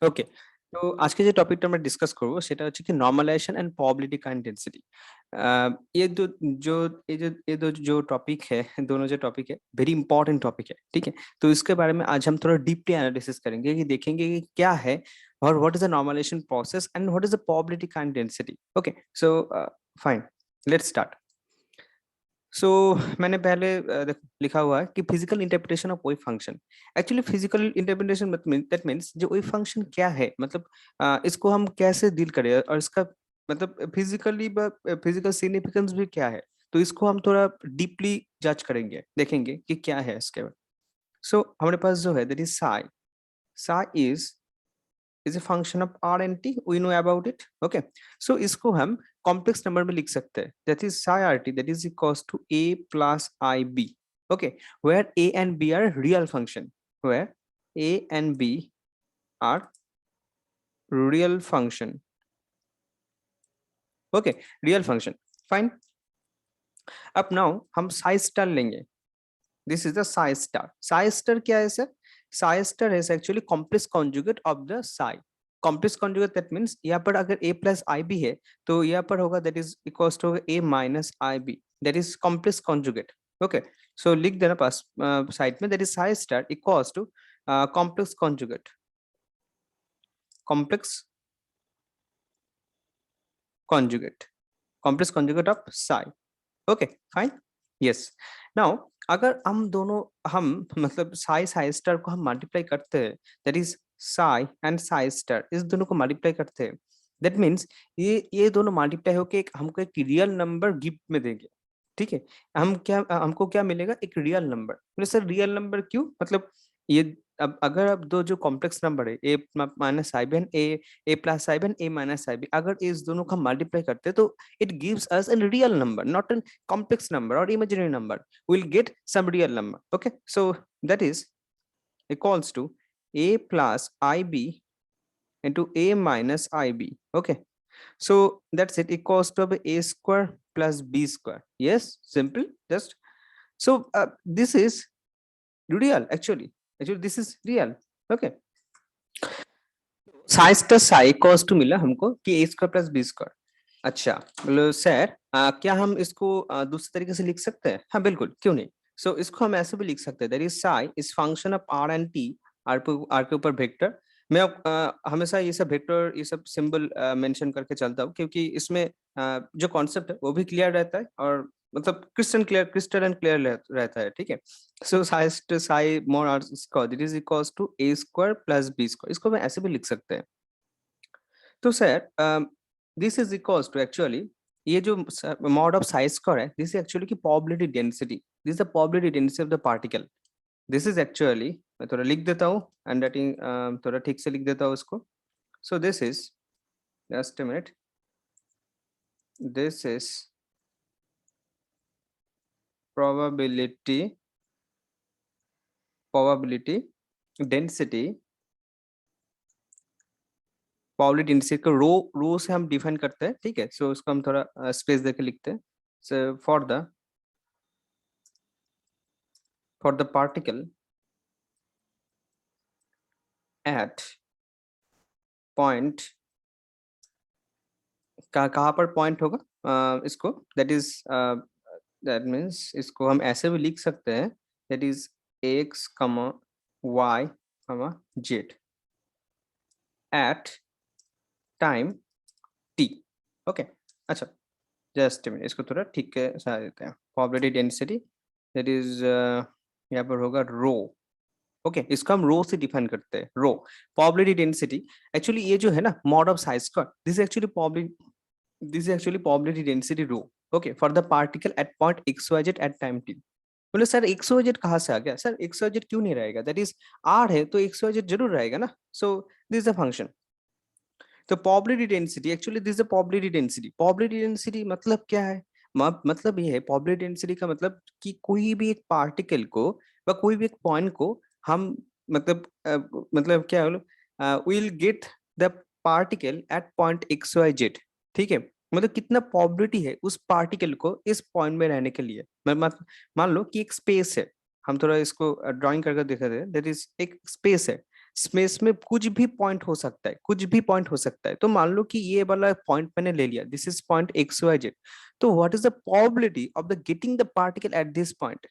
ওকে, তো আজকে যে টপিকটা আমরা ডিসকাস করব সেটা হচ্ছে कि नॉर्मलाइजेशन एंड प्रोबेबिलिटी का इंटेंसिटी। ये दो जो ये दो जो टॉपिक है, दोनों जो टॉपिक है वेरी इंपॉर्टेंट टॉपिक है, ठीक है। तो इसके बारे में आज हम थोड़ा डीपली एनालिसिस करेंगे कि देखेंगे कि क्या है और what is the normalization process and what is the probability का intensity. Okay, so fine, let's start. So मैंने पहले लिखा हुआ है कि physical interpretation of wave function. Actually physical interpretation that means जो वेव फंक्शन क्या है, मतलब इसको हम कैसे डील करें और इसका मतलब फिजिकली फिजिकल सिग्निफिकेंस भी क्या है। तो इसको हम थोड़ा डीपली जज करेंगे, देखेंगे कि क्या है इसके बाद। सो हमारे पास जो है that is Sai. Sai is a function of r and t, we know about it, okay। so इसको हम कॉम्प्लेक्स नंबर में लिख सकते हैं, that is psi rt, that is equals to a plus ib, okay, where a and b are real function, where a and b are real function, okay, real function, fine। अब now हम psi star लेंगे, this is the psi star। psi star क्या है sir? psi star is actually complex conjugate of the psi। complex conjugate that means यहाँ पर अगर a plus ib है तो यहाँ पर होगा that is equals to a minus ib, that is complex conjugate, okay। so लिख देना पास साइड में, that is psi star equals to complex conjugate, complex conjugate, complex conjugate of psi, okay fine, yes। now अगर हम दोनों हम मतलब Sai Sai star को हम मल्टीप्लाई करते हैं, that is Sai and Sai star, इस दोनों को मल्टीप्लाई करते हैं, दैट मीन्स ये दोनों मल्टीप्लाई होके एक हमको एक रियल नंबर गिफ्ट में देंगे, ठीक है। हम क्या हमको क्या मिलेगा? एक रियल नंबर। बोले सर रियल नंबर क्यों? मतलब ये अब अगर अब दो जो कॉम्प्लेक्स नंबर है a minus i b and a plus i b and a minus i b, अगर इस दोनों का मल्टीप्लाई करते हैं तो it gives us a real number, not a complex number or imaginary number, we'll get some real number, okay। so that is equals to a plus ib into a minus ib, okay। so that's it, equals to a square plus b square, yes, simple, just so this is real, actually this is real, okay। Size का Sai cos two मिला हमको कि ए square plus b square. अच्छा, बोलो sir क्या हम इसको दूसरे तरीके से लिख सकते हैं? हाँ बिल्कुल, क्यों नहीं। सो इसको हम ऐसे भी लिख सकते हैं, that is psi is function of r and t, r के ऊपर वेक्टर। मैं हमेशा ये सब वेक्टर ये सब सिंबल मेंशन करके चलता हूँ क्योंकि इसमें जो कॉन्सेप्ट है वो भी क्लियर रहता है और मतलब क्रिस्टल एंड क्लियर रहता है, ठीक है। So psi more r square that is equals to a square plus b square, इसको हम ऐसे भी लिख सकते हैं। तो sir this is equals to actually ये जो मॉड ऑफ साइज स्क्वायर है, दिस इज एक्चुअली की probability density, this is the probability density of the particle. This is actually, मैं थोड़ा लिख देता हूँ एंड राइटिंग थोड़ा ठीक से लिख देता हूँ उसको। सो this is, just a minute, this is probability probability density, probability density को रो से हम डिफाइन करते हैं, ठीक है। सो उसको हम थोड़ा स्पेस देके लिखते हैं। सो for the particle at point, कहाँ पर पॉइंट होगा इसको, दैट मीन्स इसको हम ऐसे भी लिख सकते हैं, that is x comma y comma z at time t, okay. अच्छा, जस्ट मिनट, इसको थोड़ा ठीक से समझ देते हैं। प्रोबेबिलिटी डेंसिटी दैट इज यहाँ पर होगा रो, ओके इसको हम रो से डिफाइन करते हैं, रो प्रोबेबिलिटी डेंसिटी। एक्चुअली ये जो है ना mod of psi square, this is actually probability density rho, okay, for the particle at point x y z at time t. बोले सर एक्स वाई जेड कहाँ से आ गया? सर एक्स वाई जेड क्यों नहीं रहेगा? दैट इज आर है तो x y Z जरूर रहेगा ना। So this is the function. तो probability density, actually this is probability density. Probability density मतलब क्या है? मतलब ये है प्रोबेबिलिटी डेंसिटी का मतलब कि कोई भी एक पार्टिकल को या कोई भी एक पॉइंट को हम मतलब क्या will get the particle at point x y z, ठीक है। मतलब कितना प्रोबेबिलिटी है उस पार्टिकल को इस पॉइंट में रहने के लिए। मान लो कि एक स्पेस है, हम थोड़ा इसको ड्राइंग करके दिखा दे, दैट इज एक स्पेस है। स्पेस में कुछ भी पॉइंट हो सकता है, कुछ भी पॉइंट हो सकता है। तो मान लो कि ये वाला पॉइंट मैंने ले लिया, this is point x y z, तो what is the probability of the getting the particle at this point?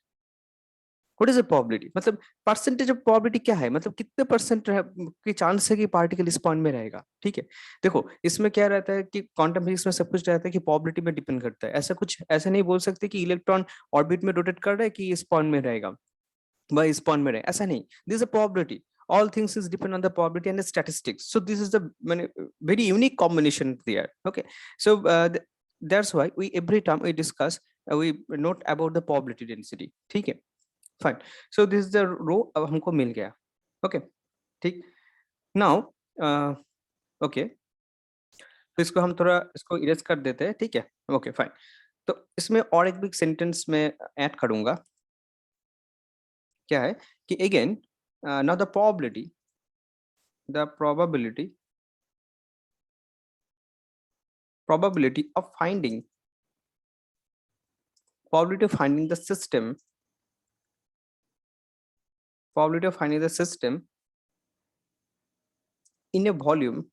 What is the probability, मतलब परसेंटेज ऑफ प्रोबेबिलिटी क्या है, मतलब कितने परसेंट की चांस है कि पार्टिकल इस पॉइंट में रहेगा। ठीक है, देखो इसमें क्या रहता है कि क्वांटम फिजिक्स में सब कुछ रहता है कि प्रोबेबिलिटी में डिपेंड करता है। ऐसा कुछ ऐसा नहीं बोल सकते कि इलेक्ट्रॉन ऑर्बिट में रोटेट कर रहा है कि इस पॉइंट में रहेगा, वह इस पॉइंट में रहे, ऐसा नहीं। This is a probability, all things is depend on the probability and the statistics, so this is the very unique combination there. Okay, so that's why we every time we discuss we note about the probability density. ठीक है, fine. So this is the rho, अब हमको मिल गया। Okay, ठीक। Now okay, तो इसको हम थोड़ा इसको इरेज कर देते हैं। ठीक है, ओके फाइन। तो इसमें और एक बिग सेंटेंस में ऐड करूंगा, क्या है कि again now the probability, the probability of finding probability of finding the system probability of finding the system in a volume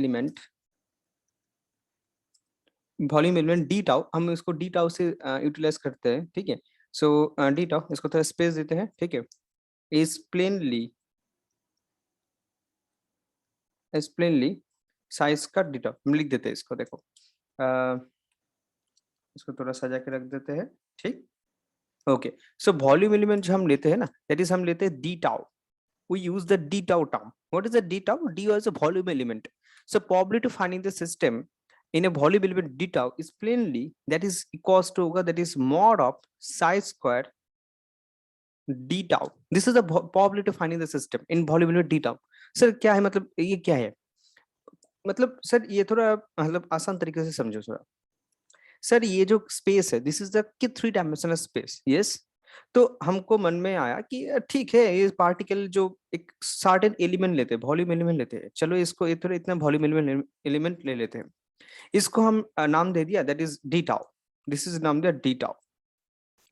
element D tau, हम इसको डी टाउ से यूटिलाइज करते हैं। ठीक है, सो डी टाउ, इसको थोड़ा स्पेस देते हैं। ठीक है, इज प्लेनली साइज का डी टाउ, हम लिख देते हैं इसको। देखो इसको थोड़ा सजा के रख देते हैं। ठीक, ओके। सो वॉल्यूम एलिमेंट जो हम लेते हैं ना, दैट इज हम लेते हैं d tau. We use the d tau term. What is the d tau? D is a volume element. So probability of finding the system in a volume element d tau is plainly that is equals to that is mod of psi square d tau. This is the probability of finding the system in volume element d tau. Sir क्या है, मतलब ये क्या है, मतलब sir ये थोड़ा मतलब आसान तरीके से समझो थोड़ा। सर ये जो स्पेस है, दिस इज द कि 3 डायमेंशनल स्पेस। यस, तो हमको मन में आया कि ठीक है, ये पार्टिकल जो एक सर्टेन एलिमेंट लेते हैं, वॉल्यूम एलिमेंट लेते हैं, चलो इसको ये थोड़ा इतना वॉल्यूम एलिमेंट ले लेते हैं, इसको हम नाम दे दिया that is D tau. This is नाम दिया D tau,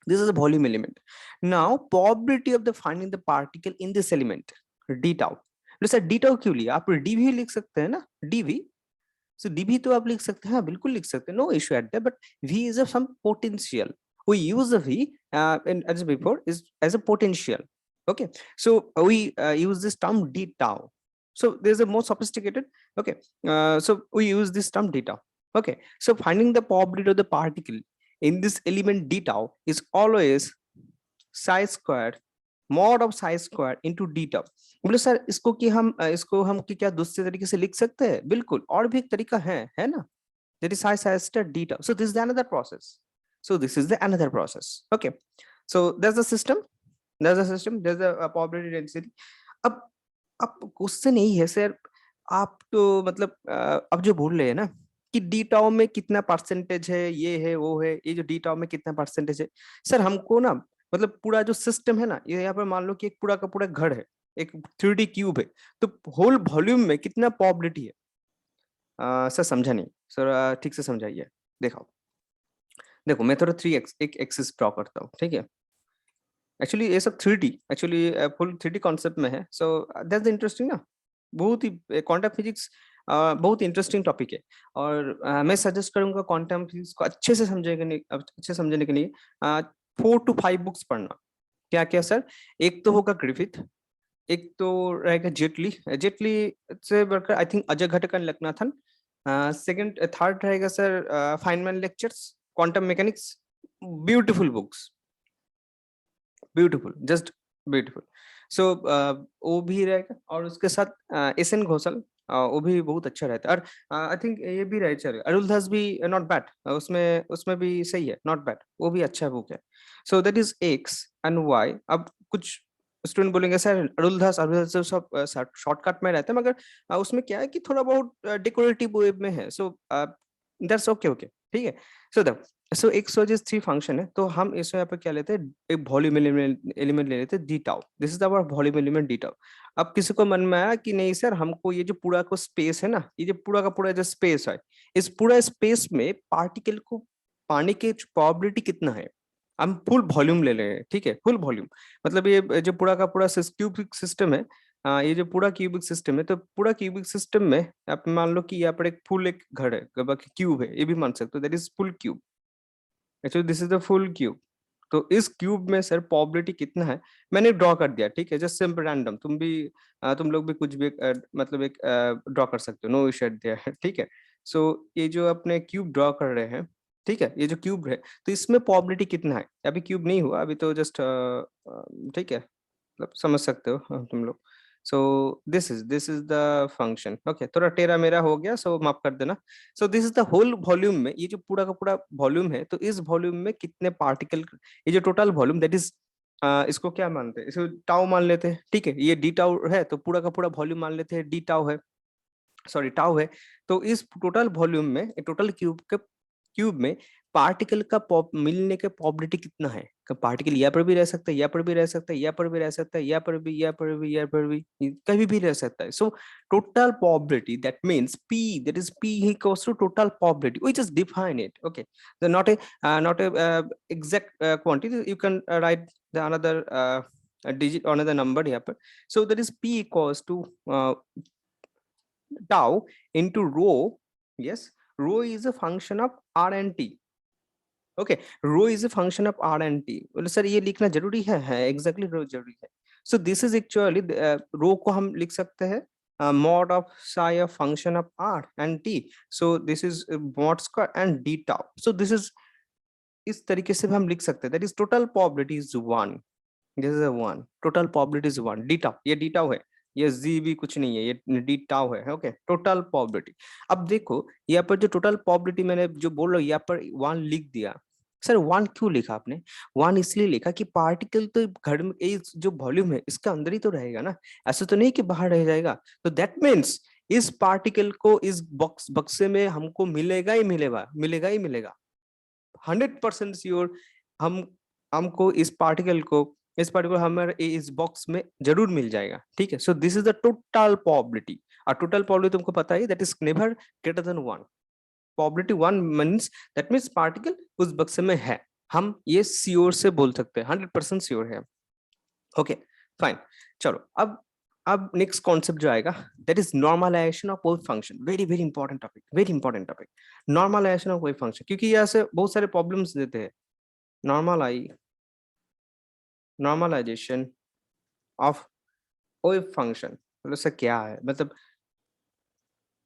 this is a volume element. Now probability of the finding the particle in this element d tau. Sir D tau क्यों लिया, आप डी भी लिख सकते हैं ना, डीवी। सो डीवी तो आप लिख सकते हैं, हाँ बिल्कुल लिख सकते हैं, no issue at that, but we is a some potential, we use the v as before is as a potential. Okay, so we use this term d tau. So there's a more sophisticated. Okay, so we use this term d tau. Okay, so finding the probability of the particle in this element d tau is always psi square mod of psi square into d tau. बोले sir इसको कि हम इसको हम कि क्या दूसरे तरीके से लिख सकते हैं? बिल्कुल, और भी एक तरीका है ना, that is psi square d tau. So this is the another process. So this is the another process. Okay, so there's the system, there's the probability density. अब अब क्वेश्चन यही है सर, आप तो मतलब अब जो बोल रहे हैं ना कि डी टाउ में कितना परसेंटेज है, ये है वो है, ये जो डी टाउ में कितना परसेंटेज है, सर हमको ना मतलब पूरा जो सिस्टम है ना, ये यहाँ पर मान लो कि एक पूरा का पूरा घर है, एक 3D क्यूब है, तो होल वॉल्यूम में कितना प्रोबेबिलिटी है? सर समझा नहीं सर, ठीक से समझाइए। देखो देखो मैं थोड़ा एक एक्सिस ड्रॉ करता हूँ। ठीक है, एक्चुअली ये सब 3D actually full 3D concept में है। सो दैट्स इंटरेस्टिंग ना, बहुत ही क्वांटम फिजिक्स बहुत इंटरेस्टिंग टॉपिक है। और मैं सजेस्ट करूंगा क्वांटम फिजिक्स को अच्छे समझने के लिए 4 to 5 बुक्स पढ़ना। क्या क्या सर? एक तो होगा ग्रिफिथ, एक तो रहेगा जेटली, जेटली से बढ़कर आई think Ajay Ghatak Lokanathan, second third रहेगा sir Feynman lectures, quantum mechanics, beautiful books, beautiful, just beautiful. So वो भी रहेगा, और उसके साथ एस एन घोषाल, वो भी बहुत अच्छा रहता है। और आई थिंक ये भी रहे चले अरुलदास भी नॉट बैड, उसमें उसमें भी सही है, नॉट बैड, वो भी अच्छा बुक है। So that is x and y. अब कुछ स्टूडेंट बोलेंगे सर अरुलदास अरुलदास सब शॉर्टकट में रहता है, मगर उसमें क्या है कि थोड़ा बहुत डेकोरेटिव वे में है। सो दैट्स ओके, ओके ठीक है। सो एक्स वाई थ्री फंक्शन है, तो हम इसमें यहाँ पे क्या लेते हैं, एक वॉल्यूम एलिमेंट ले लेते हैं d tau. This is our volume element d tau. अब किसी को मन में आया कि नहीं सर हमको ये जो पूरा को स्पेस है ना, ये जो पूरा का पूरा जो स्पेस है, इस पूरा स्पेस में पार्टिकल को पाने की प्रोबेबिलिटी कितना है? हम फुल वॉल्यूम ले रहे हैं, ठीक है, फुल वॉल्यूम। मतलब ये जो पूरा का पूरा क्यूबिक सिस्टम है, ये जो पूरा क्यूबिक सिस्टम है, तो पूरा क्यूबिक सिस्टम में आप मान लो कि यहाँ पर एक फुल एक घर है, बाकी क्यूब है, ये भी मान सकते हो, that is full cube. Actually this is the full cube. तो इस क्यूब में सर प्रोबेबिलिटी कितना है, मैंने ड्रॉ कर दिया, ठीक है, जस्ट सिंपल रैंडम। तुम भी तुम लोग भी कुछ भी मतलब एक ड्रॉ कर सकते हो, नो इशू देयर, ठीक है। सो ये जो अपने क्यूब ड्रॉ कर रहे हैं, ठीक है, ये जो क्यूब है, तो इसमें प्रोबेबिलिटी कितना है, अभी क्यूब नहीं हुआ, अभी तो जस्ट ठीक है, मतलब समझ सकते हो तुम लोग। So this is the function, okay, थोड़ा टेढ़ा मेरा हो गया, सो माफ कर देना। So this is the whole volume में, ये जो पूरा का पूरा वॉल्यूम है, तो इस वॉल्यूम में कितने पार्टिकल, ये जो टोटल वॉल्यूम दैट इज, इसको क्या मानते हैं, इसको टाउ मान लेते हैं, ठीक है, ये डी टाउ है, तो पूरा का पूरा वॉल्यूम मान लेते हैं डी टाउ है, सॉरी टाउ है। तो इस टोटल वॉल्यूम में, टोटल क्यूब में पार्टिकल का मिलने के प्रोबेबिलिटी कितना है, पार्टिकल यहाँ पर भी रह सकता है, यहाँ पर भी रह सकता है, यहाँ पर भी रह सकता है, यहाँ पर भी, यहाँ पर भी, यहाँ पर भी, कहीं भी रह सकता है। So total probability that means p, that is p equals to total probability, we just define it, okay, the not a exact quantity, you can write the another digit, another number here पर। So that is p equals to tau into rho. Yes, rho is a function of r and t, okay, rho is a function of r and t. बोले sir ये लिखना जरूरी है exactly rho जरूरी है। So this is actually, rho को हम लिख सकते हैं mod of psi of function of r and t. So this is mod square and d tau. So this is, इस तरीके से भी हम लिख सकते हैं, that is total probability is one, this is one, total probability is one, D tau, ये D tau है, ये जी भी कुछ नहीं है, ये डी टाउ है, ओके, टोटल प्रोबेबिलिटी। अब देखो यहाँ पर जो टोटल प्रोबेबिलिटी मैंने जो बोल रहा हूँ, यहाँ पर वन लिख दिया। सर वन क्यों लिखा आपने, वन इसलिए लिखा कि पार्टिकल तो घर में, ये जो वॉल्यूम है इसका अंदर ही तो रहेगा ना, ऐसा तो नहीं कि बाहर रह जाएगा। तो दैट मीन्स इस पार्टिकल को इस बक्से में हमको मिलेगा ही मिलेगा, मिलेगा ही मिलेगा, 100% श्योर। हम हमको इस पार्टिकल हमारे इस बॉक्स में जरूर मिल जाएगा, ठीक है। So this is the total probability. और टोटल प्रोबेबिलिटी तुमको पता है, that is never greater than one. Probability one means, that means particle उस बक्से में है, हम ये श्योर से बोल सकते हैं, 100% श्योर है, ओके, फाइन। चलो अब नेक्स्ट कॉन्सेप्ट जो आएगा, that is normalization of wave function, very very important topic, very important topic, normalization of wave function, क्योंकि यहाँ से बहुत सारे प्रॉब्लम्स देते हैं। नॉर्मलाइजेशन ऑफ वेव फंक्शन, मतलब सर क्या है, मतलब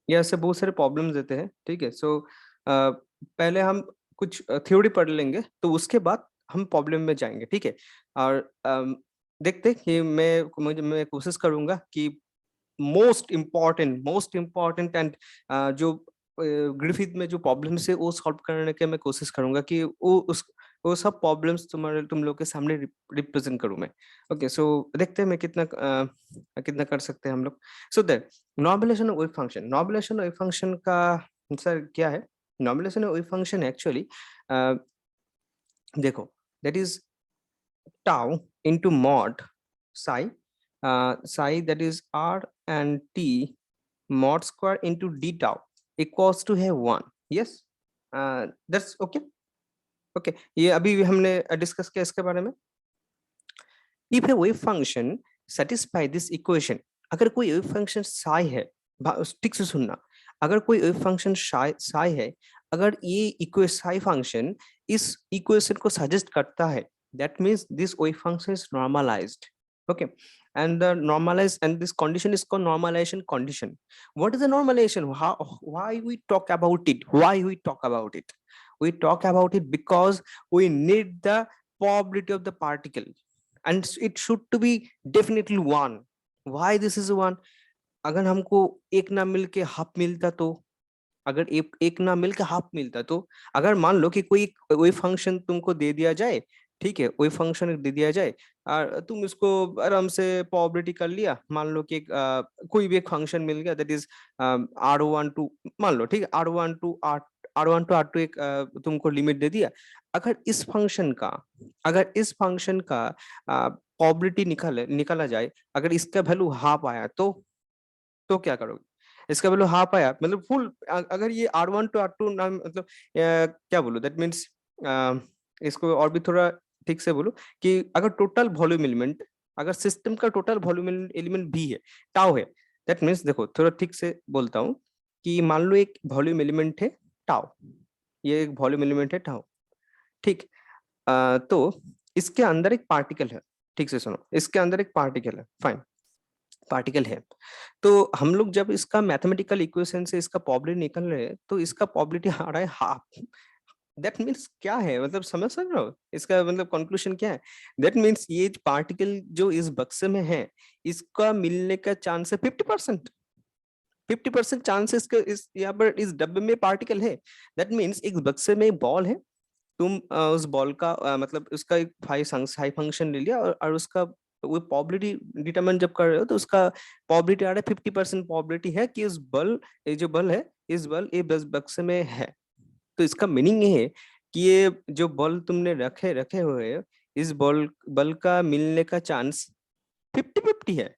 ये ऐसे बहुत सारे प्रॉब्लम्स देते हैं, ठीक है। सो पहले हम कुछ थ्योरी पढ़ लेंगे, तो उसके बाद हम प्रॉब्लम में जाएंगे, ठीक है। और देखते कि मैं कोशिश करूंगा कि मोस्ट इम्पॉर्टेंट एंड जो ग्रिफिथ में जो प्रॉब्लम्स है वो सॉल्व करने के मैं कोशिश करूंगा कि वो सब प्रॉब्लम्स तुम लोग के सामने रिप्रेजेंट करूं मैं। ओके, सो देखते हैं मैं कितना कर सकते हैं हम लोग। So that normalization of wave function, normalization of wave function का सर क्या है, normalization of wave function actually देखो, that is tau into mod psi, psi that is r and t mod square into d tau equals to है 1। yes, that's okay, okay, ये अभी हमने discuss किया इसके बारे में। if a wave function satisfy this equation, अगर कोई wave function psi है, ठीक से सुनना, अगर कोई wave function psi है, अगर ये psi function इस इक्वेशन को सजेस्ट करता है, that means this wave function is normalized, okay, and the normalized, and this condition is called normalization condition. What is the normalization, why we talk about it, we talk about it because we need the probability of the particle, and it should to be definitely one. why this is one, अगर हमको एक ना मिलके half मिलता तो, अगर एक ना मिलके हाफ मिलता तो, अगर मान लो कि कोई फंक्शन तुमको दे दिया जाए, ठीक है, कोई फंक्शन दे दिया जाए और तुम इसको आराम से प्रोबेबिलिटी कर लिया, मान लो कि कोई भी एक फंक्शन मिल गया, दैट इज R1 to, मान लो, ठीक है, R1 to R2 एक तुमको लिमिट दे दिया। अगर इस फंक्शन का प्रोबेबिलिटी निकाला जाए, अगर इसका वैल्यू हाफ आया तो क्या करोगे, इसका वैल्यू हाफ आया मतलब फुल, अगर ये R1 to R2 ना, मतलब क्या बोलो, दैट मीन्स इसको और भी थोड़ा ठीक से बोलो कि अगर टोटल वॉल्यूम एलिमेंट, अगर सिस्टम का टोटल वॉल्यूम एलिमेंट भी है, टाउ है, दैट मीन्स देखो थोड़ा ठीक से बोलता हूँ कि मान लो एक वॉल्यूम एलिमेंट है टाउ, ये एक वॉल्यूम एलिमेंट है टाउ, ठीक। तो इसके अंदर एक पार्टिकल है, ठीक से सुनो, इसके अंदर एक पार्टिकल है, फाइन, पार्टिकल है। तो हम लोग जब इसका मैथमेटिकल इक्वेशन से इसका प्रोबेबिलिटी निकल रहे हैं तो इसका प्रोबेबिलिटी आ रहा है हाफ। दैट मीन्स क्या है, मतलब समझ सक रहे हो इसका मतलब कंक्लूजन क्या है? दैट मीन्स ये पार्टिकल जो इस बक्से में है इसका मिलने का चांस है 50%। 50% चांस इसके इस यहाँ पर इस डब्बे में पार्टिकल है। दैट मीन्स एक बक्से में बॉल है, तुम उस बॉल का मतलब उसका एक हाई फंक्शन ले लिया और उसका वो प्रोबेबिलिटी डिटरमाइन जब कर रहे हो तो उसका प्रोबेबिलिटी आ रहा है 50% प्रोबेबिलिटी है कि इस बल, ये जो बल है, इस बल ये बस बक्से में है। तो इसका मीनिंग ये है कि ये जो बल तुमने रखे रखे हुए है, इस बल बल का मिलने का चांस 50-50 है,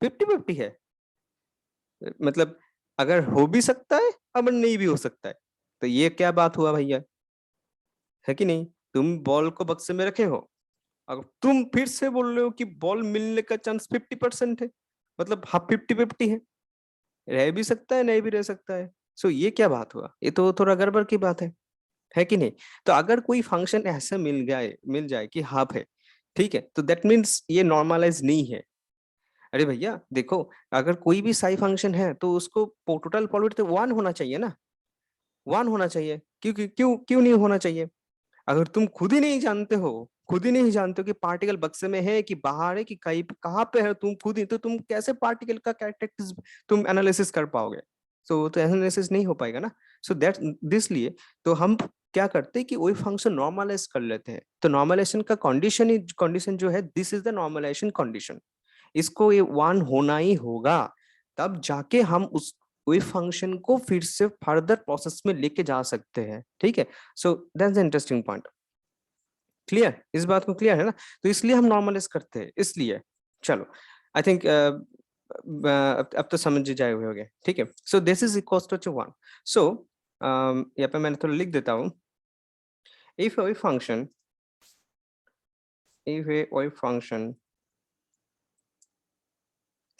50-50 है। मतलब अगर हो भी सकता है अब नहीं भी हो सकता है। तो ये क्या बात हुआ भैया, है कि नहीं? तुम बॉल को बक्से में रखे हो, अगर तुम फिर से बोल रहे हो कि बॉल मिलने का चांस 50% है, मतलब हाफ 50-50 है, रह भी सकता है नहीं भी रह सकता है। सो ये क्या बात हुआ, ये तो थोड़ा गड़बड़ की बात है कि नहीं? तो अगर कोई फंक्शन ऐसा मिल जाए कि हाफ है, ठीक है, तो दैट मीन्स ये नॉर्मलाइज नहीं है। अरे भैया देखो, अगर कोई भी साई फंक्शन है तो उसको टोटल प्रोबेबिलिटी तो वन होना चाहिए ना, वन होना चाहिए। क्यों क्यों क्यों क्यों नहीं होना चाहिए? अगर तुम खुद ही नहीं जानते हो, खुद ही नहीं जानते हो कि पार्टिकल बक्से में है कि बाहर है कि कहीं कहाँ पे है, तुम खुद ही, तो तुम कैसे पार्टिकल का कैरेक्टरिस्टिक्स तुम एनालिसिस कर पाओगे? तो एनालिसिस नहीं हो पाएगा ना। सो दैट दिस लिए तो हम क्या करते हैं कि वही फंक्शन नॉर्मलाइज कर लेते हैं। तो नॉर्मलाइजेशन का कंडीशन जो है, this is the normalization condition, इसको ये वन होना ही होगा, तब जाके हम उस वही फंक्शन को फिर से फर्दर प्रोसेस में लेके जा सकते हैं, ठीक है। So that's the interesting point. Clear, इस बात को क्लियर है ना? तो इसलिए हम नॉर्मलाइज करते हैं, इसलिए चलो आई थिंक अब तो समझ जाए हुए होगे, ठीक है। So this is equal to one. So यहाँ पे मैंने थोड़ा लिख देता हूँ, if a function, if a function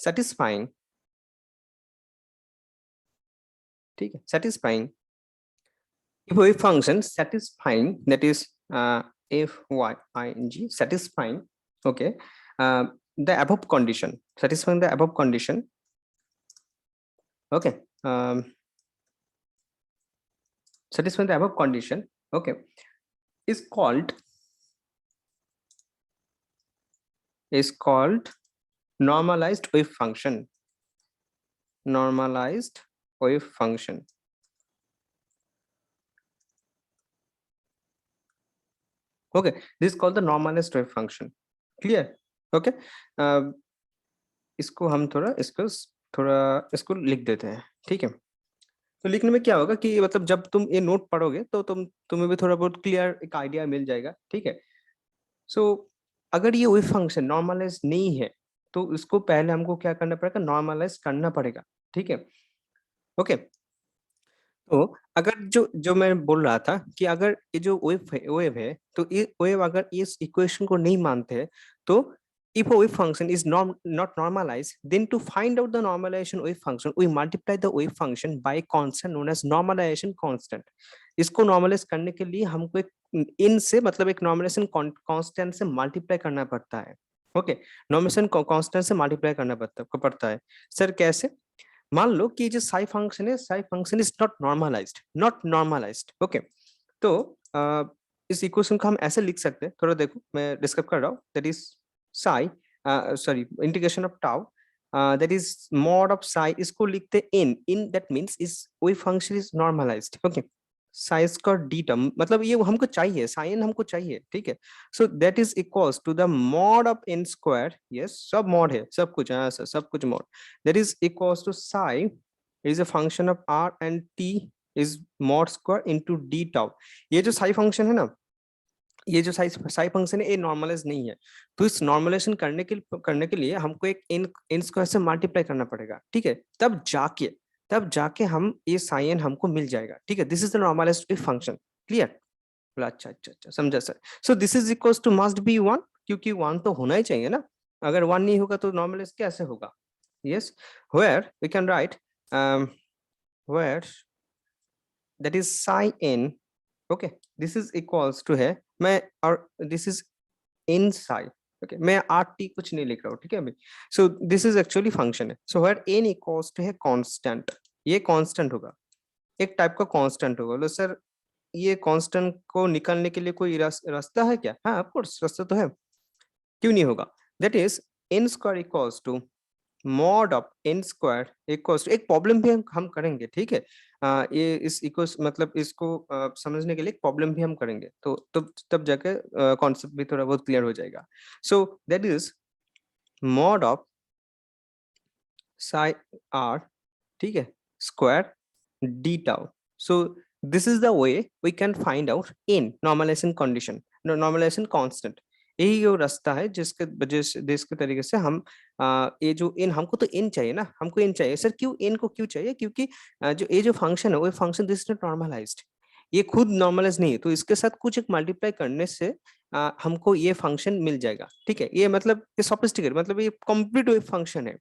satisfying, ठीक है, satisfying, if a function satisfying, that is f y I n g, satisfying, okay, the above condition, satisfying the above condition, okay, satisfying the above condition, okay, is called normalized wave function, normalized wave function, okay, this is called the normalized wave function, clear, okay. इसको हम इसको लिख देते हैं, ठीक है। तो लिखने में क्या होगा कि मतलब जब तुम ये नोट पढ़ोगे तो तुम्हें भी थोड़ा बहुत क्लियर एक आइडिया मिल जाएगा, ठीक है। सो अगर ये वेव फंक्शन नॉर्मलाइज नहीं है तो इसको पहले हमको क्या करना पड़ेगा, नॉर्मलाइज करना पड़ेगा, ठीक है, ओके। तो अगर जो जो मैं बोल रहा था कि अगर ये जो वेव है तो ये वेव अगर इस इक्वेशन को नहीं मानते हैं तो if a wave function is not normalized, then to find out the normalization wave function we multiply the wave function by a constant known as normalization constant। इसको नॉर्मलाइज करने के लिए हमको एक इन से मतलब एक नॉर्मलाइजेशन कांस्टेंट से मल्टीप्लाई करना पड़ता है, ओके। नॉर्मलाइजेशन कांस्टेंट से मल्टीप्लाई करना पड़ता है। सर कैसे? मान लो कि जो साई फंक्शन है, psi function is not normalized, okay. तो इस इक्वेशन को हम ऐसे लिख सकते हैं, थोड़ा देखो मैं डिस्क्राइब कर रहा हूँ, that is psi, sorry, integration of tau, that is mod of psi, इसको लिखते इन दैट मींस इस वही function is normalized, okay. Psi का डी टर्म मतलब ये हमको चाहिए, साइन हमको चाहिए, ठीक है। So that is equals to the mod of n square, yes सब मॉड है, सब कुछ है सर, सब कुछ mod, that is equals to psi is a function of r and t is mod square into d tau. ये जो psi function है ना, ये जो साई फंक्शन है ये नॉर्मलाइज नहीं है, तो इस नॉर्मलाइजेशन करने के लिए हमको एक इन इन स्क्वायर से मल्टीप्लाई करना पड़ेगा, ठीक है। तब जाके हम ये साइन हमको मिल जाएगा, ठीक है। This is the normalized function, clear. अच्छा अच्छा अच्छा, समझा sir. So this is equals to must be 1, क्योंकि 1 तो होना ही चाहिए ना, अगर 1 नहीं होगा तो नॉर्मलाइज कैसे होगा? Yes, where we can write where that is psi n, okay, this is equals to है, मैं और this is n psi, okay, मैं rt कुछ नहीं लिख रहा हूँ, ठीक है अभी। so this is actually function है, so where n equals to है constant, ये constant होगा, एक टाइप का constant होगा। लो सर, ये constant को निकालने के लिए कोई रास्ता है क्या? हाँ, ऑफ कोर्स रास्ता तो है, क्यों नहीं होगा? that is n square equals to mod of n square equals to, एक प्रॉब्लम भी हम करेंगे, ठीक है। ये इस इक्व मतलब इसको समझने के लिए एक प्रॉब्लम भी हम करेंगे, तो तब जाके कॉन्सेप्ट भी थोड़ा बहुत क्लियर हो जाएगा। So that is mod of psi r, ठीक है, square d tau. So this is the way we can find out in normalization condition, normalization constant. यही वो रास्ता है जिसके वजह से, जिसके तरीके से हम ये जो इन, हमको तो इन चाहिए ना, हमको इन चाहिए सर। क्यों इन को क्यों चाहिए? क्योंकि जो ये जो फंक्शन है वो फंक्शन दिस इज नॉर्मलाइज्ड, ये खुद नॉर्मलाइज नहीं है, तो इसके साथ कुछ एक मल्टीप्लाई करने से हमको ये फंक्शन मिल जाएगा, ठीक है। ये मतलब ये सोफिस्टिकेटेड, मतलब ये कंप्लीट वेव फंक्शन है,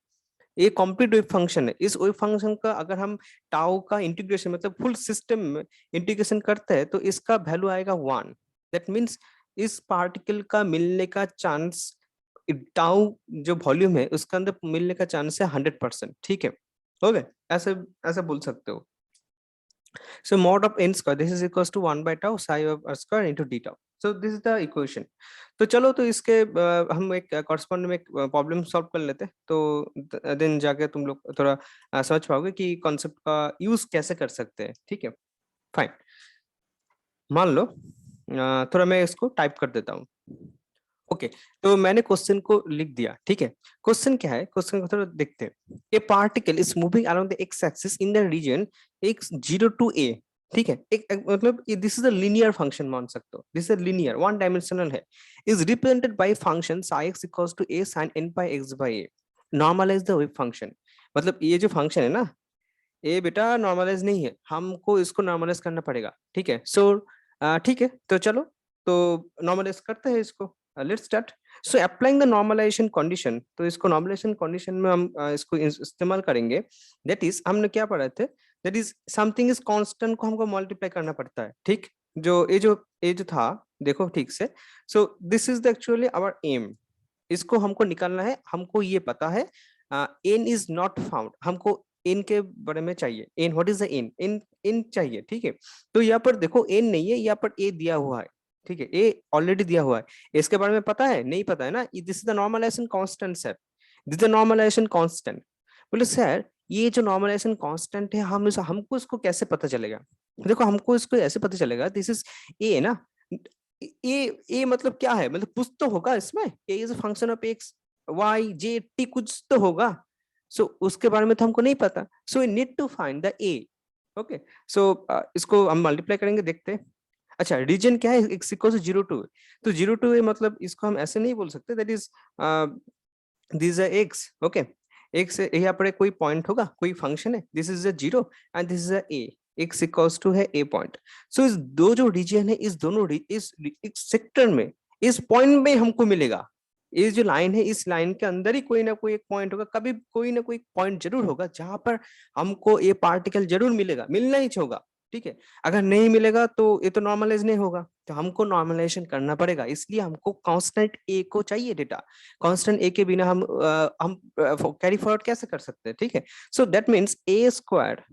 ये कंप्लीट वेव फंक्शन है। इस वेव फंक्शन का अगर हम टाउ का इंटीग्रेशन मतलब फुल सिस्टम में इंटीग्रेशन करते हैं तो इसका वैल्यू आएगा 1। दैट मीन्स इस पार्टिकल का मिलने का चांस, टाउ जो वॉल्यूम है उसके अंदर मिलने का चांस है 100%, ठीक है। ओके, ऐसे ऐसे बोल सकते हो। So mod of n square, this is equals to 1 by tau psi of r square into d tau. So this is the equation. तो चलो, तो इसके हम एक कॉरस्पॉन्ड में एक प्रॉब्लम सॉल्व कर लेते हैं, तो देन जाके तुम लोग थोड़ा समझ पाओगे कि कॉन्सेप्ट का यूज कैसे कर सकते हैं, ठीक है। फाइन, मान लो थोड़ा मैं इसको टाइप कर देता हूँ। ओके, तो मैंने क्वेश्चन को लिख दिया, ठीक है। क्वेश्चन क्या है, क्वेश्चन को थोड़ा देखते हैं। A particle is moving around the x axis in the region x 0 to a, ठीक है। मतलब this is a linear function मान सकते हो, this is linear one dimensional है, is represented by function psi x equals to a sin n pi x by a। Normalize the wave function, मतलब ये जो फंक्शन है ना, ये बेटा नॉर्मलाइज नहीं है, हमको इसको नॉर्मलाइज करना पड़ेगा, ठीक है। सो ठीक है, तो चलो, तो नॉर्मलाइज करते हैं इसको। Let's start. So applying the normalization condition, तो इसको नॉर्मलाइजेशन कंडीशन में हम इसको इस्तेमाल करेंगे। दैट इज, हमने क्या पढ़ा थे, that is something is constant को हमको मल्टीप्लाई करना पड़ता है, ठीक। जो था, देखो ठीक से। So this is the actually our m, इसको हमको निकालना है। हमको ये पता है एन इज नॉट फाउंड, हमको एन के बारे में चाहिए। N, what is the n? N, n चाहिए, ठीक है। तो यहाँ पर देखो एन नहीं है, यहाँ पर ए दिया हुआ है, ठीक है, ए ऑलरेडी दिया हुआ है। इसके बारे में पता है? नहीं पता है ना। This is the normalization constant sir, this is the normalization constant. बोले सर ये जो नॉर्मलाइजेशन कांस्टेंट है, हमको इसको कैसे पता चलेगा? देखो हमको इसको ऐसे पता चलेगा, दिस इज ए ना, ए मतलब क्या है, मतलब कुछ तो होगा इसमें, a is a function of x y z t, कुछ तो होगा। सो उसके बारे में तो हमको नहीं पता, so we need to find the a. Okay, so इसको हम मल्टीप्लाई करेंगे, देखते हैं। अच्छा, रीजन क्या है? एक्स इक्वल टू 0 टू, तो 0 टू ए, मतलब इसको हम ऐसे नहीं बोल सकते, that is this is x. Okay, x यहाँ पर कोई पॉइंट होगा, कोई फंक्शन है, this is a 0 and this is a a, x equals to है ए पॉइंट। सो इस दो जो रीजन है, इस दोनों इस सेक्टर में, इस पॉइंट में हमको मिलेगा। ये जो लाइन है, इस लाइन के अंदर ही कोई ना कोई एक पॉइंट होगा, कभी कोई ना कोई पॉइंट जरूर होगा जहां पर हमको ये पार्टिकल जरूर मिलेगा, मिलना ही होगा, ठीक है। अगर नहीं मिलेगा तो ये तो नॉर्मलाइज नहीं होगा, तो हमको नॉर्मलाइजेशन करना पड़ेगा। इसलिए हमको कांस्टेंट ए को चाहिए डेटा। कांस्टेंट ए के बिना हम कैरी फॉरवर्ड कैसे कर सकते हैं, ठीक है। So that means a square,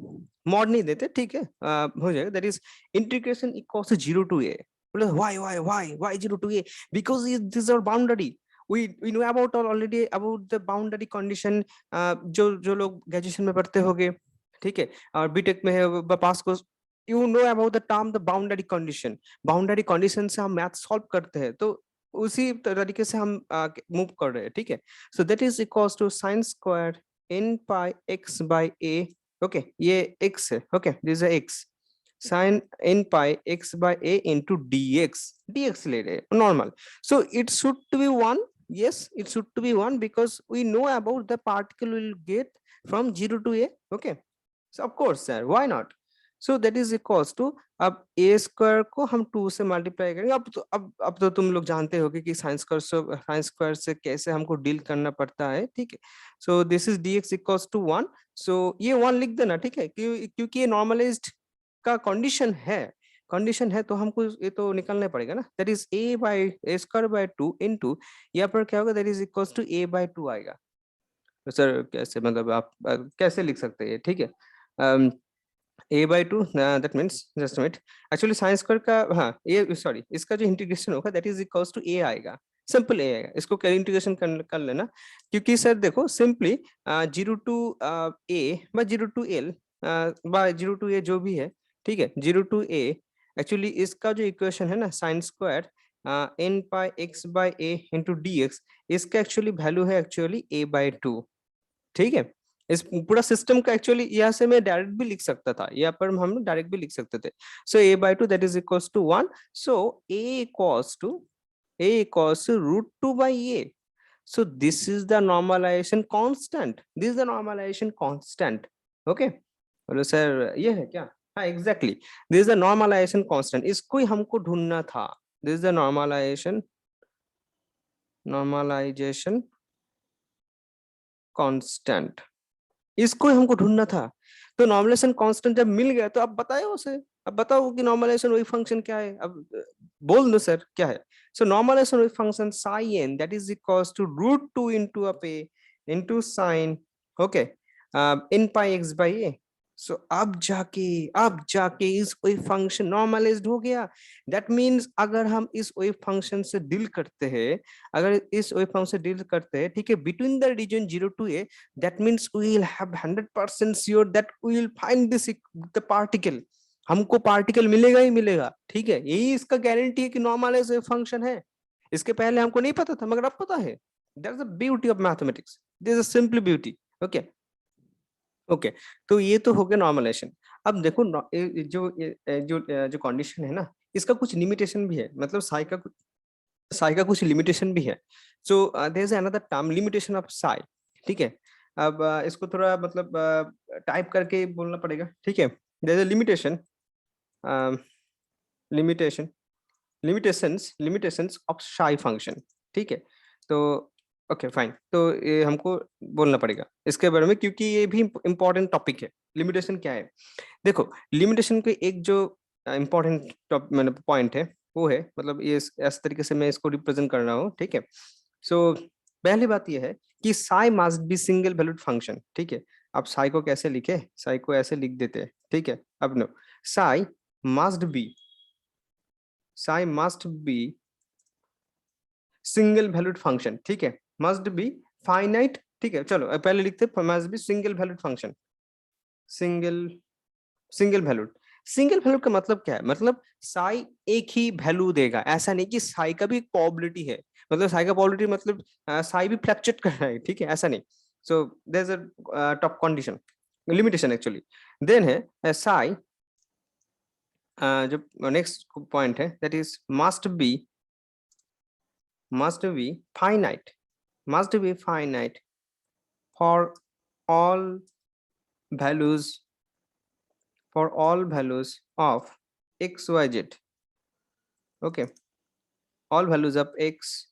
mod नहीं देते, ठीक है, हो जाएगा। That is integration equals to 0 to a. why 0 to a? Because this is our boundary. We know about already about the boundary condition, जो लोग ग्रेजुएशन में पढ़ते होंगे, ठीक है, और बीटेक में है पास को, you know about the term the boundary condition. Boundary condition से हम मैथ सॉल्व करते हैं, तो उसी तरीके से हम मूव कर रहे हैं, ठीक है। So that is equals to sine square n pi x by a। Okay, ये x है, okay, this is x sin n pi x by a into dx ले रहे हैं normal. so it should to be 1, yes it should to be 1 because we know about the particle will get from 0 to a। okay, so of course sir, why not? So that is equals to, अब a square को हम 2 से multiply करेंगे। अब तो तुम लोग जानते होगे कि साइन स्क्वायर से कैसे हमको डील करना पड़ता है, ठीक है। So this is dx equals to 1। सो ये 1 लिख देना, ठीक है, क्योंकि ये नॉर्मलाइज्ड का कंडीशन है, तो हमको ये तो निकालना पड़ेगा ना। That is a square by 2 into, यहाँ पर क्या होगा, that is equals to a by 2 आएगा। तो सर कैसे, मतलब आप कैसे लिख सकते हैं, ठीक है। a by 2, that means, just minute, actually साइंस स्क्वायर का, हाँ ये सॉरी, इसका जो इंटीग्रेशन होगा that is equals to a आएगा, सिंपल a आएगा। इसको इंटीग्रेशन कर लेना, क्योंकि सर देखो simply 0 to a by 0 to l by 0 to a जो भी है, ठीक है, 0 to a, एक्चुअली इसका जो इक्वेशन है ना, sine square n pi x by a into dx, इसका एक्चुअली वैल्यू है एक्चुअली a बाय 2, ठीक है। इस पूरा सिस्टम का एक्चुअली यहाँ से मैं डायरेक्ट भी लिख सकता था, यहाँ पर हम डायरेक्ट भी लिख सकते थे। So a by 2 that is equals to 1। So a equals to root 2 by a। So this is the normalization constant, this is the normalization constant. Okay, बोलो सर ये है क्या? हाँ exactly, this is the normalization constant, इसको ही हमको ढूंढना था। This is the normalization constant, इसको हमको ढूंढना था। तो नॉर्मलाइजेशन कांस्टेंट जब मिल गया तो अब बताओ उसे, अब बताओ कि नॉर्मलाइजेशन वही फंक्शन क्या है, अब बोल दो सर क्या है। सो नॉर्मलाइजेशन वही function psi n that is equals to root 2 into a पे into sine, okay, n pi x by a. So अब जाके इस वही फंक्शन नॉर्मलाइज्ड हो गया। दैट मीन्स अगर हम इस वही फंक्शन से डील करते हैं, अगर इस वही फंक्शन से डील करते हैं, ठीक है, between the region 0 to a, that means we will have 100% sure that we will find this the particle, हमको पार्टिकल मिलेगा ही मिलेगा, ठीक है। यही इसका गारंटी है कि नॉर्मलाइज फंक्शन है। इसके पहले हमको नहीं पता था, मगर अब पता है। That's the beauty of mathematics, this is simple beauty. Okay okay, तो ये तो हो गया नॉर्मलाइजेशन। अब देखो जो कंडीशन है ना, इसका कुछ लिमिटेशन भी है, मतलब साई का कुछ लिमिटेशन भी है। So there is another term limitation of psi, ठीक है। अब इसको थोड़ा मतलब टाइप करके बोलना पड़ेगा, ठीक है। There is a limitation, limitation limitations of psi function, ठीक है। तो ओके फाइन, तो ये हमको बोलना पड़ेगा इसके बारे में, क्योंकि ये भी इंपॉर्टेंट टॉपिक है। लिमिटेशन क्या है, देखो लिमिटेशन के एक जो इम्पोर्टेंट मतलब पॉइंट है, वो है, मतलब ये इस तरीके से मैं इसको रिप्रेजेंट कर रहा हूँ, ठीक है। सो पहली बात ये है कि Sai must be single valued function, ठीक है। अब साई को कैसे लिखे, साई को ऐसे लिख देते हैं, ठीक है। अब no, psi must be psi must be single valued function, ठीक है, मस्ट बी फाइनाइट, ठीक है। चलो पहले लिखते must be single valued function, single single valued. Single valued का मतलब क्या है, मतलब साई एक ही वैल्यू देगा, ऐसा नहीं कि साई का भी प्रोबेबिलिटी है, मतलब साई का प्रोबेबिलिटी मतलब साई भी फ्लक्चुएट कर रहा है, ठीक है, ऐसा नहीं। So there is a top condition, limitation actually. Then है साई, जो नेक्स्ट पॉइंट है, that is must be finite, must be finite for all values of x y z, okay, all values of x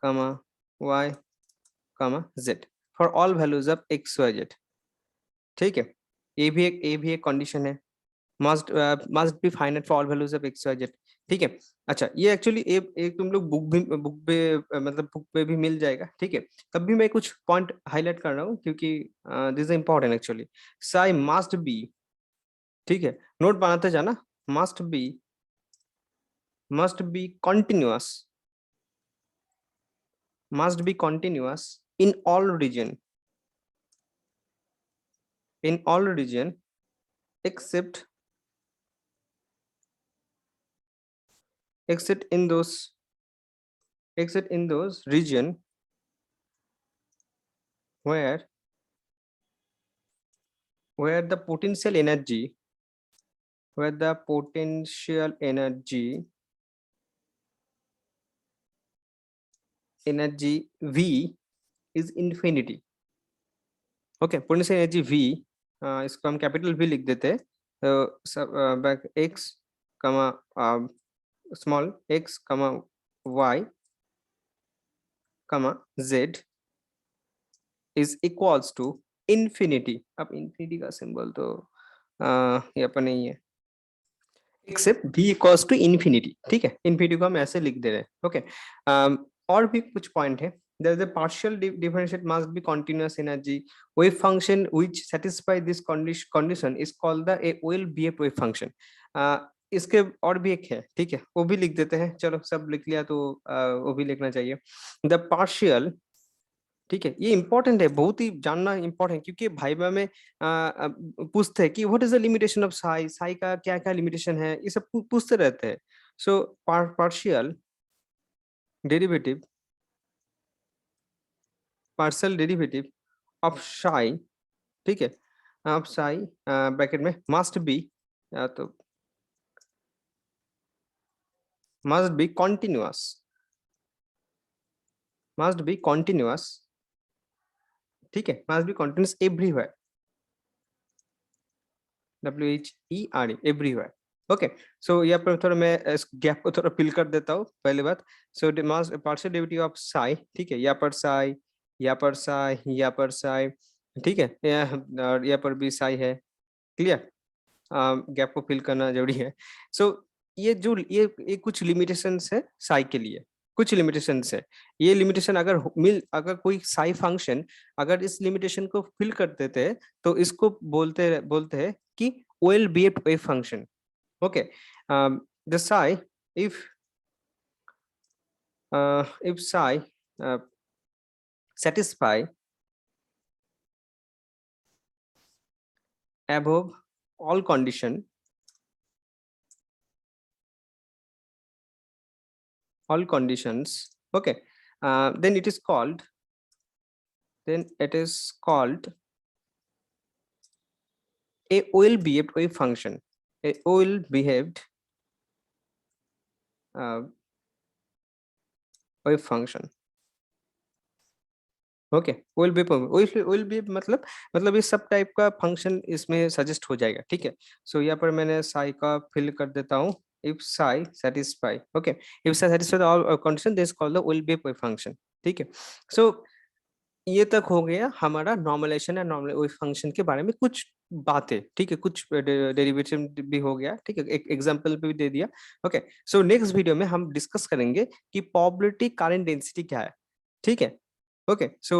comma y comma z, for all values of x y z, ठीक है। ये भी एक condition है, must be finite for all values of x y z, ठीक है। अच्छा, ये एक्चुअली एक तुम लोग बुक पे मतलब बुक पे भी मिल जाएगा, ठीक है। तब भी मैं कुछ पॉइंट हाईलाइट कर रहा हूँ, क्योंकि this is important actually. Sai must B, ठीक है, नोट बनाते जाना, must be continuous, must be continuous in all region except except in those region where the potential energy V is infinity, okay. Potential energy V, इसको हम capital V लिख देते हैं, back x comma small x comma y comma z is equals to infinity. अब infinity का symbol तो यहाँ पर नहीं है, except v equals to infinity. ठीक है, इन्फिनिटी को हम ऐसे लिख दे रहे हैं। ओके, और भी कुछ पॉइंट है। There is a partial differentiate must be continuous energy. Wave function which satisfy this condition is called the a well behaved wave function. इसके और भी एक है, ठीक है, वो भी लिख देते हैं। चलो सब लिख लिया तो वो भी लिखना चाहिए। द पार्शियल, ठीक है, ये इंपॉर्टेंट है, बहुत ही जानना इंपॉर्टेंट है, क्योंकि भाइबा में पूछते हैं कि what is the limitation of Sai, Sai का क्या क्या लिमिटेशन है, ये सब पूछते रहते हैं। So partial derivative, partial derivative of psi, ठीक है, ऑफ साई ब्रैकेट में मस्ट बी, तो must be continuous, must be continuous, ठीक है, must be continuous everywhere, WHERE everywhere. Okay, so यहाँ पर थोड़ा मैं इस गैप को थोड़ा फिल कर देता हूँ। पहली बात, सो पार्शियल डेरिवेटिव ऑफ साई, ठीक है, यहाँ पर साई, यहाँ पर साई, यहाँ पर साई, ठीक है, यहाँ पर भी साई है। क्लियर, गैप को फिल करना जरूरी है। सो ये जो ये कुछ लिमिटेशंस है साई के लिए, कुछ लिमिटेशंस है। ये लिमिटेशन अगर कोई साई फंक्शन अगर इस लिमिटेशन को फिल कर देते हैं तो इसको बोलते बोलते हैं कि well behaved wave function. Okay, the Sai if psi satisfy above all conditions, okay, then it is called a well behaved wave function, a well behaved wave function। Okay, will be मतलब इस सब टाइप का function इसमें suggest हो जाएगा। ठीक है, सो यहाँ पर मैंने साई का फिल कर देता हूँ। If psi satisfy, okay, if psi satisfy all condition this called the will be wave function. ठीक है, सो ये तक हो गया हमारा normalization and normal wave function के बारे में कुछ बातें। ठीक है, कुछ डेरिवेटिव भी हो गया। ठीक है, एक एग्जांपल भी दे दिया। ओके, सो नेक्स्ट वीडियो में हम डिस्कस करेंगे कि प्रोबेबिलिटी करंट डेंसिटी क्या है। ठीक है, ओके, सो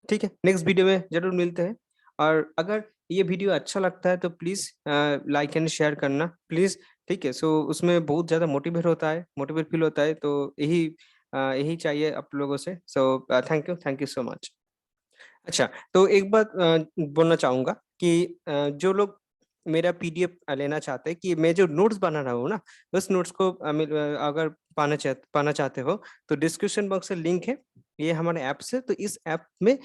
ठीक है, नेक्स्ट वीडियो में जरूर मिलते हैं। और अगर ये वीडियो अच्छा लगता है तो प्लीज लाइक एंड शेयर करना प्लीज। ठीक है, सो उसमें बहुत ज्यादा मोटिवेट फील होता है, तो यही चाहिए आप लोगों से। So thank you so much. अच्छा, तो एक बात बोलना चाहूंगा कि जो लोग मेरा PDF लेना चाहते हैं, कि मैं जो नोट्स बना रहा हूँ ना, उस नोट्स को अगर पाना चाहते हो तो डिस्क्रिप्शन बॉक्स में लिंक है, ये हमारे ऐप से। तो इस ऐप में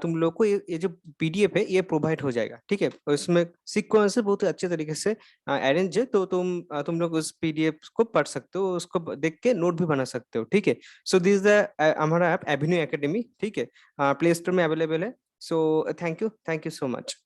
तुम लोग को ये जो PDF है ये प्रोवाइड हो जाएगा। ठीक है, और इसमें सीक्वेंस बहुत ही अच्छे तरीके से अरेंज है, तो तुम लोग उस PDF को पढ़ सकते हो, उसको देख के नोट भी बना सकते हो। ठीक है, सो दिस द हमारा ऐप एवेन्यू एकेडमी। ठीक है, प्ले स्टोर में अवेलेबल है। So thank you so much.